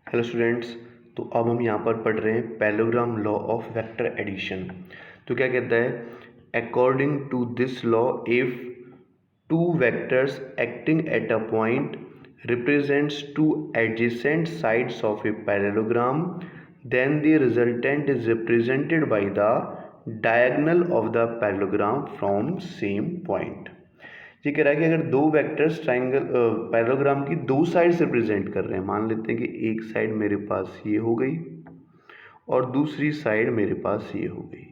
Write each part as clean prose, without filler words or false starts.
Hello students. तो अब हम यहाँ पर पढ़ रहे हैं parallelogram law of vector addition. तो क्या कहता है, according to this law if two vectors acting at a point represents two adjacent sides of a parallelogram then the resultant is represented by the diagonal of the parallelogram from same point. ये कह रहा है कि अगर दो vectors triangle parallelogram की दो sides represent कर रहे हैं, मान लेते हैं कि एक साइड मेरे पास ये हो गई और दूसरी साइड मेरे पास ये हो गई,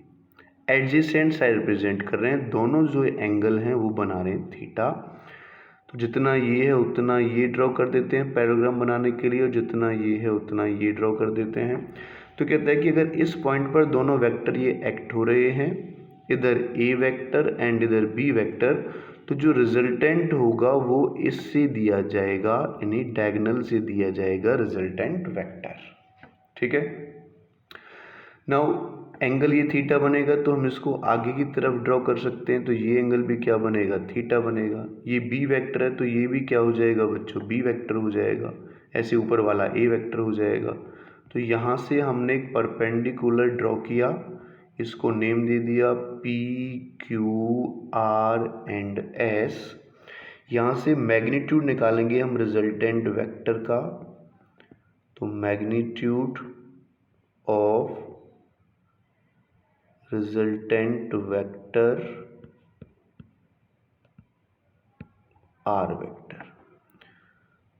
एडजेसेंट साइड रिप्रेजेंट कर रहे हैं, दोनों जो एंगल हैं वो बना रहे हैं थीटा। तो जितना ये है उतना ये ड्रॉ कर देते हैं पैरेललोग्राम बनाने के लिए, और जितना ये है उतना ये ड्रॉ कर देते हैं। तो कहता है कि अगर इस पॉइंट पर दोनों वेक्टर ये एक्ट हो रहे हैं, इधर ए वेक्टर एंड इधर बी वेक्टर, तो जो रिजल्टेंट होगा वो इससे दिया जाएगा, यानी डायगोनल से दिया जाएगा रिजल्टेंट वेक्टर। ठीक है। नाउ एंगल ये थीटा बनेगा, तो हम इसको आगे की तरफ ड्रॉ कर सकते हैं। तो ये एंगल भी क्या बनेगा, थीटा बनेगा। ये बी वेक्टर है तो ये भी क्या हो जाएगा बच्चों, बी वेक्टर हो जाएगा। ऐसे ऊपर वाला ए वेक्टर हो जाएगा। तो यहाँ से हमने एक परपेंडिकुलर ड्रॉ किया, इसको नेम दे दिया P Q R and S. यहाँ से मैग्नीट्यूड निकालेंगे हम रिजल्टेंट वेक्टर का। तो magnitude of resultant vector R vector.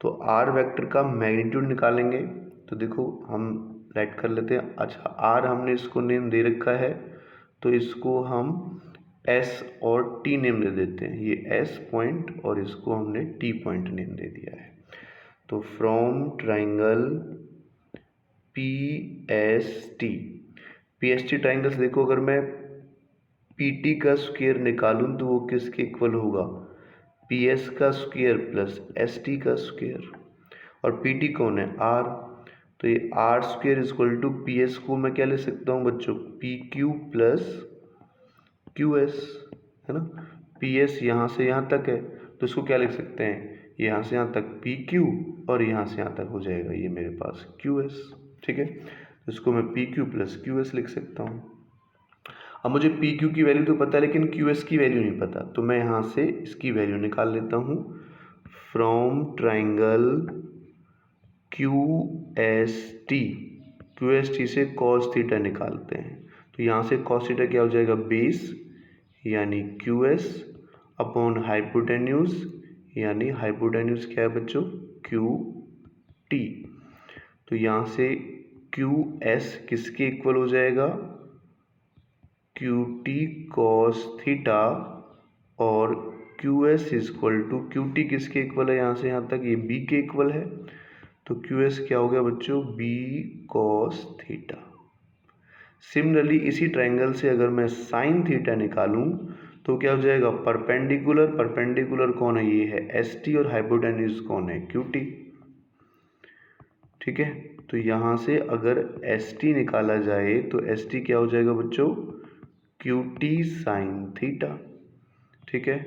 तो आर वेक्टर का मैग्नीट्यूड निकालेंगे। तो देखो हम राइट कर लेते हैं। अच्छा, आर हमने इसको नेम दे रखा है, तो इसको हम एस और टी नेम दे देते हैं। ये एस पॉइंट और इसको हमने टी पॉइंट नेम दे दिया है। तो from triangle P S T triangle से देखो, अगर मैं पी टी का स्क्वायर निकालूं तो वो किसके इक्वल होगा, पी एस का स्क्वायर प्लस एस टी का स्क्वायर। और पी टी कौन है, आर। तो ये R square equal to P S को मैं क्या ले सकता हूँ बच्चों, P Q plus Q S, है ना। पी एस यहाँ से यहाँ तक है तो इसको क्या लिख सकते हैं, यहाँ से यहाँ तक पी क्यू और यहाँ से यहाँ तक हो जाएगा ये मेरे पास क्यू एस। ठीक है, तो इसको मैं P Q plus Q S लिख सकता हूँ। अब मुझे पी क्यू की वैल्यू तो पता है लेकिन क्यू एस की वैल्यू नहीं पता, तो मैं यहाँ से इसकी वैल्यू निकाल लेता हूँ। From triangle Q S T से कॉस थीटा निकालते हैं। तो यहाँ से कॉस थीटा क्या हो जाएगा, बेस यानी क्यू एस अपॉन हाइपोटेन्यूज, यानी हाइपोटेन्यूज क्या है बच्चों, क्यू टी। तो यहाँ से क्यू एस किसके इक्वल हो जाएगा, क्यू टी कॉस थीटा, और Q S equal to Q T किसके इक्वल है, यहाँ से यहाँ तक ये बी के इक्वल है। तो क्यू एस क्या हो गया बच्चों, बी कॉस थीटा। सिमिलरली इसी ट्राइंगल से अगर मैं साइन थीटा निकालूं तो क्या हो जाएगा, परपेंडिकुलर कौन है, ये है एस टी, और हाइपोटेन्यूज कौन है, क्यू टी। ठीक है, तो यहाँ से अगर एस टी निकाला जाए तो एस टी क्या हो जाएगा बच्चों, क्यू टी साइन थीटा। ठीक है,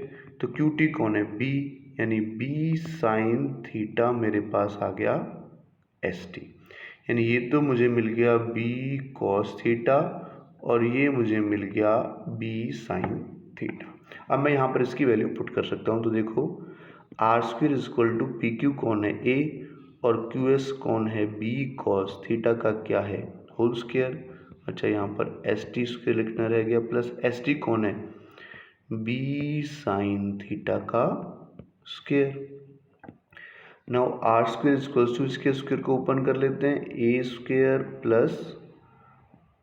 तो क्यू टी कौन है, बी, यानी बी साइन थीटा मेरे पास आ गया एस टी। यानी ये तो मुझे मिल गया बी कॉस थीटा और ये मुझे मिल गया बी साइन थीटा। अब मैं यहाँ पर इसकी वैल्यू पुट कर सकता हूँ। तो देखो R square equal to P Q कौन है, ए, और क्यू एस कौन है, बी कॉस थीटा का क्या है, होल स्क्वायर। अच्छा, यहाँ पर एस टी स्क्वायर लिखना रह गया, प्लस एस टी कौन है, बी साइन थीटा का square. Now R square equals two, इसके स्क्वायर को ओपन कर लेते हैं, A square plus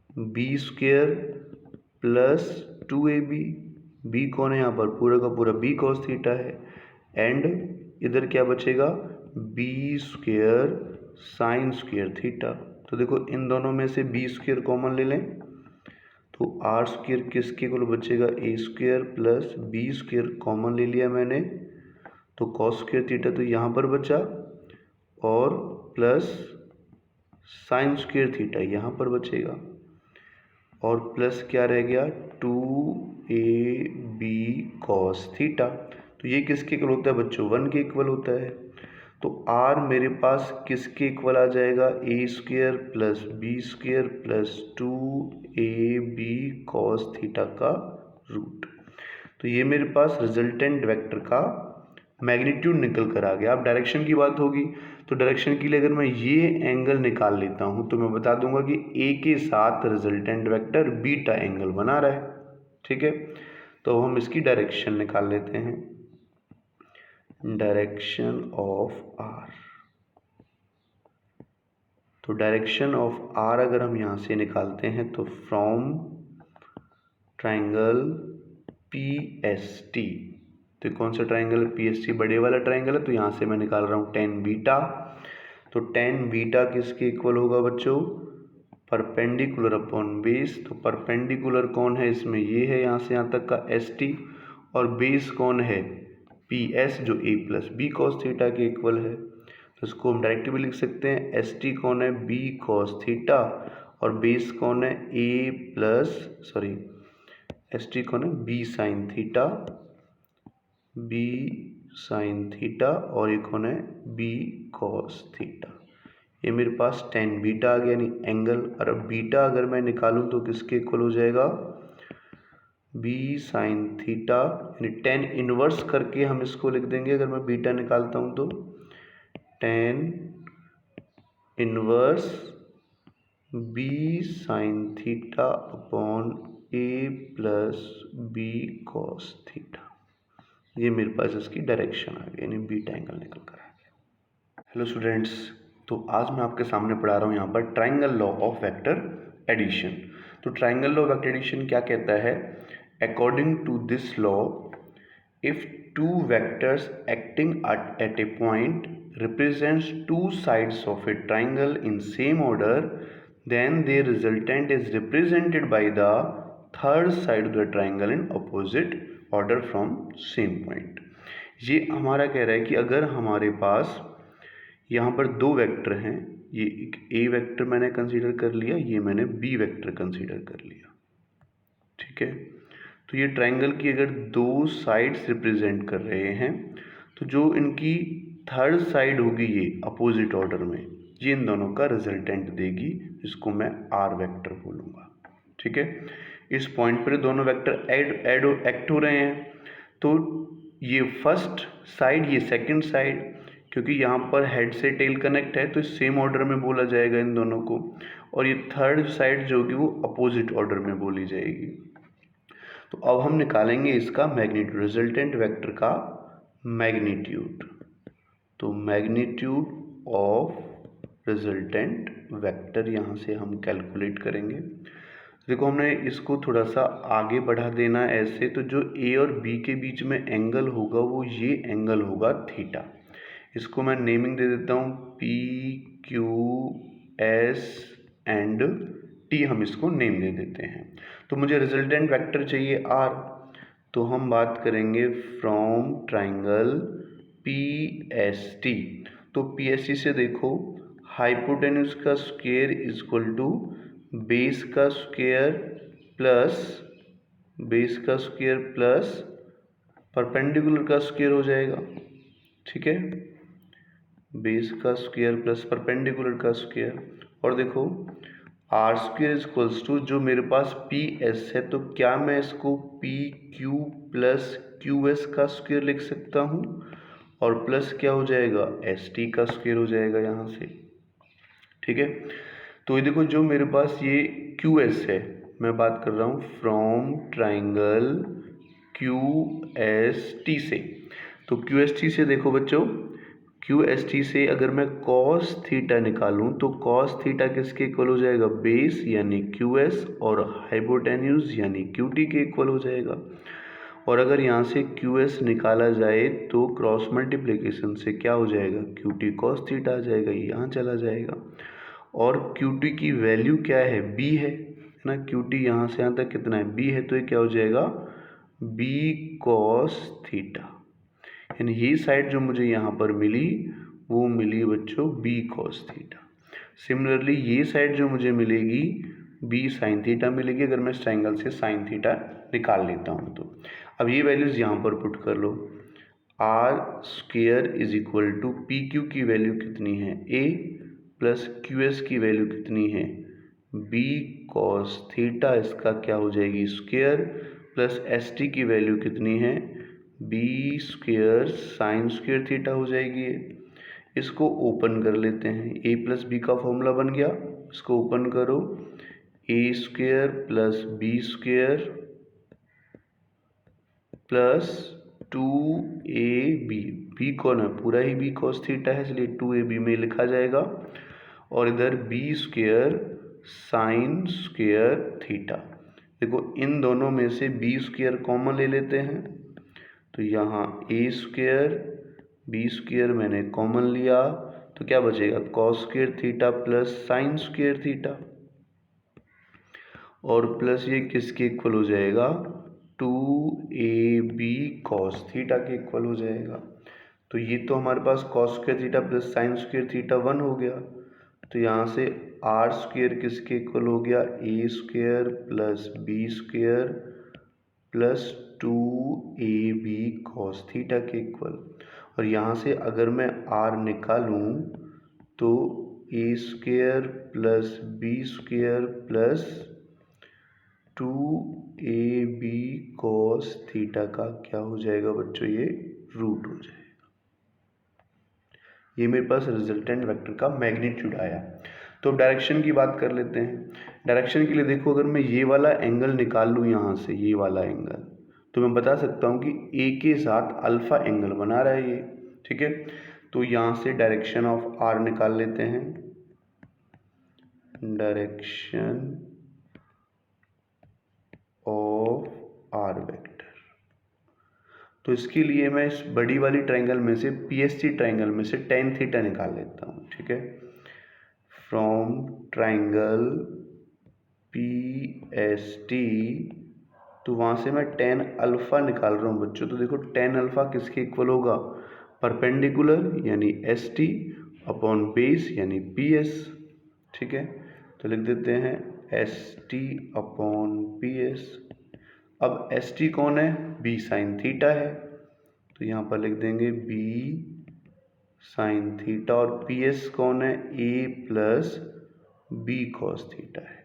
B square plus 2ab। B कौन है यहाँ पर, पूरा का पूरा बी कॉस थीटा है, एंड इधर क्या बचेगा, B square sine square theta. तो देखो इन दोनों में से बी स्क्वायर कॉमन ले लें तो आर स्क्वायर किसके इक्वल बचेगा, A square plus B square common ले लिया मैंने, तो कॉस स्क्वायर थीटा तो यहाँ पर बचा, और प्लस साइन स्क्वायर थीटा यहाँ पर बचेगा, और प्लस क्या रह गया, 2ab कॉस थीटा। तो ये किसके इक्वल होता है बच्चों, 1 के इक्वल होता है। तो आर मेरे पास किसके इक्वल आ जाएगा, A square plus B square plus 2ab cos theta का रूट। तो ये मेरे पास रिजल्टेंट वेक्टर का मैग्नीट्यूड निकल कर आ गया। अब डायरेक्शन की बात होगी, तो डायरेक्शन के लिए अगर मैं ये एंगल निकाल लेता हूँ तो मैं बता दूंगा कि ए के साथ रिजल्टेंट वेक्टर बीटा एंगल बना रहा है। ठीक है, तो हम इसकी डायरेक्शन निकाल लेते हैं, डायरेक्शन ऑफ आर। तो डायरेक्शन ऑफ आर अगर हम यहाँ से निकालते हैं तो from triangle P S T, तो कौन सा ट्राइंगल है, पी एस टी बड़े वाला ट्राइंगल है, तो यहाँ से मैं निकाल रहा हूँ टेन बीटा। तो टेन बीटा किसके इक्वल होगा बच्चों, परपेंडिकुलर अपॉन बेस। तो परपेंडिकुलर कौन है इसमें, ये है यहाँ से यहाँ तक का एस टी, और बेस कौन है, पी एस, जो ए प्लस बी कॉस थीटा के इक्वल है। तो इसको हम डायरेक्ट भी लिख सकते हैं, एस टी कौन है, बी कॉस थीटा, और बेस कौन है, A plus sorry S T कौन है, B sine theta, B sine theta, और ये कौन है, बी कॉस थीटा। ये मेरे पास टेन बीटा आ गया यानी एंगल। और अब बीटा अगर मैं निकालूं तो किसके इक्वल हो जाएगा, बी साइन थीटा, यानी टेन इनवर्स करके हम इसको लिख देंगे। अगर मैं बीटा निकालता हूं तो tan inverse B sine theta upon A plus B cos theta. ये मेरे पास इसकी डायरेक्शन आ गई, यानी बीटा एंगल निकल कर आ गया। हेलो स्टूडेंट्स, तो आज मैं आपके सामने पढ़ा रहा हूँ यहाँ पर triangle law of vector addition. तो triangle law of vector addition क्या कहता है, according to this law if two vectors acting at a point represents two sides of a triangle in same order, then their resultant is represented by the third side of the triangle in opposite order from same point। ये हमारा कह रहा है कि अगर हमारे पास यहाँ पर दो वेक्टर हैं, ये एक ए वेक्टर मैंने कंसीडर कर लिया, ये मैंने बी वेक्टर कंसीडर कर लिया। ठीक है, तो ये ट्राइंगल की अगर दो साइड्स रिप्रेजेंट कर रहे हैं तो जो इनकी थर्ड साइड होगी ये अपोजिट ऑर्डर में, ये इन दोनों का रिजल्टेंट देगी, जिसको मैं आर वेक्टर बोलूँगा। ठीक है, इस पॉइंट पर दोनों वेक्टर एक्ट हो रहे हैं, तो ये फर्स्ट साइड, ये सेकंड साइड, क्योंकि यहाँ पर हेड से टेल कनेक्ट है तो इस सेम ऑर्डर में बोला जाएगा इन दोनों को, और ये थर्ड साइड जो होगी वो अपोजिट ऑर्डर में बोली जाएगी। तो अब हम निकालेंगे इसका मैग्नीट्यूड, रिजल्टेंट वेक्टर का मैग्नीट्यूड। तो मैग्नीट्यूड ऑफ रिजल्टेंट वेक्टर यहाँ से हम कैलकुलेट करेंगे। देखो हमने इसको थोड़ा सा आगे बढ़ा देना ऐसे, तो जो ए और बी के बीच में एंगल होगा वो ये एंगल होगा थीटा। इसको मैं नेमिंग दे देता हूँ P Q S and T, हम इसको नेम दे देते हैं। तो मुझे रिजल्टेंट वेक्टर चाहिए आर, तो हम बात करेंगे from triangle P S T. तो पी एस टी से देखो, हाइपोटेन्यूज का स्क्वायर इक्वल टू बेस का स्क्वायर प्लस परपेंडिकुलर का स्क्वायर हो जाएगा। ठीक है, बेस का स्क्वायर प्लस परपेंडिकुलर का स्क्वायर, और देखो आर स्क्वायर इक्वल्स टू, जो मेरे पास पी एस है तो क्या मैं इसको P Q plus Q S का स्क्वायर लिख सकता हूँ, और प्लस क्या हो जाएगा, एस टी का स्क्वायर हो जाएगा यहाँ से। ठीक है, तो ये देखो जो मेरे पास ये क्यू एस है, मैं बात कर रहा हूँ from triangle Q S T से। तो क्यू एस टी से देखो बच्चों, क्यू एस टी से अगर मैं कॉस थीटा निकालूं तो कॉस थीटा किसके इक्वल हो जाएगा, बेस यानी क्यू एस, और हाइपोटेन्यूज यानी क्यू टी के इक्वल हो जाएगा। और अगर यहाँ से क्यू एस निकाला जाए तो क्रॉस मल्टीप्लिकेशन से क्या हो जाएगा, क्यू टी कॉस थीटा आ जाएगा, ये यहाँ चला जाएगा। और क्यू टी की वैल्यू क्या है, बी है ना, क्यू टी यहाँ से यहाँ तक कितना है, बी है, तो ये क्या हो जाएगा, बी कॉस थीटा। यानी ये साइड जो मुझे यहाँ पर मिली वो मिली बच्चों बी कॉस थीटा। सिमिलरली ये साइड जो मुझे मिलेगी बी साइन थीटा मिलेगी, अगर मैं इस ट्राइंगल से साइन थीटा निकाल लेता हूँ तो। अब ये वैल्यूज़ यहाँ पर पुट कर लो, R square is equal to P Q की वैल्यू कितनी है ए प्लस क्यू एस की वैल्यू कितनी है बी कॉस थीटा, इसका क्या हो जाएगी स्क्वेयर, प्लस एस टी की वैल्यू कितनी है B square sine square theta हो जाएगी। इसको ओपन कर लेते हैं, ए प्लस बी का फॉर्मूला बन गया, इसको ओपन करो, A square plus B square plus 2ab, B कौन है पूरा ही बी कॉस थीटा है इसलिए 2ab में लिखा जाएगा, और इधर B square sine square theta. देखो इन दोनों में से बी स्क्वेयर कॉमन ले लेते हैं, तो यहाँ ए स्क्वेयर बी स्क्वेयर मैंने कॉमन लिया, तो क्या बचेगा cos square theta plus sine square theta, और प्लस ये किसके इक्वल हो जाएगा 2ab कॉस थीटा के इक्वल हो जाएगा। तो ये तो हमारे पास cos square theta plus sine square theta 1 हो गया, तो यहाँ से आर स्क्वेयर किसके इक्वल हो गया A square plus B square plus 2ab cos theta के इक्वल। और यहाँ से अगर मैं आर निकालूँ तो A square plus B square plus 2ab cos theta का क्या हो जाएगा बच्चों ये रूट हो जाएगा। ये मेरे पास रिजल्टेंट वेक्टर का मैग्नीट्यूड आया। तो डायरेक्शन की बात कर लेते हैं। डायरेक्शन के लिए देखो अगर मैं ये वाला एंगल निकाल लूँ यहाँ से ये वाला एंगल, तो मैं बता सकता हूँ कि ए के साथ अल्फा एंगल बना रहा है ये, ठीक है। तो यहाँ से डायरेक्शन ऑफ आर निकाल लेते हैं, डायरेक्शन ऑफ आर वेक्टर। तो इसके लिए मैं इस बड़ी वाली ट्रायंगल में से पीएसटी ट्रायंगल में से tan थीटा निकाल लेता हूँ, ठीक है। फ्रॉम ट्रायंगल पीएसटी, तो वहाँ से मैं tan अल्फा निकाल रहा हूँ बच्चों। तो देखो tan अल्फा किसके इक्वल होगा परपेंडिकुलर यानी एस टी अपॉन बेस यानी पी एस, ठीक है। तो लिख देते हैं S T upon P S. अब एस टी कौन है बी साइन थीटा है, तो यहाँ पर लिख देंगे बी साइन थीटा, और पी एस कौन है A plus B cos theta है।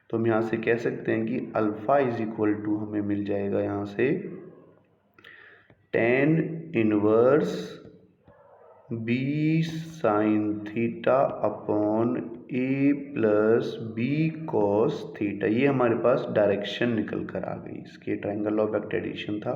तो हम यहाँ से कह सकते हैं कि अल्फा इज इक्वल टू हमें मिल जाएगा यहाँ से tan inverse B sine theta upon A plus B cos theta. ये हमारे पास डायरेक्शन निकल कर आ गई, इसके ट्रायंगल ऑफ वेक्टर एडिशन था।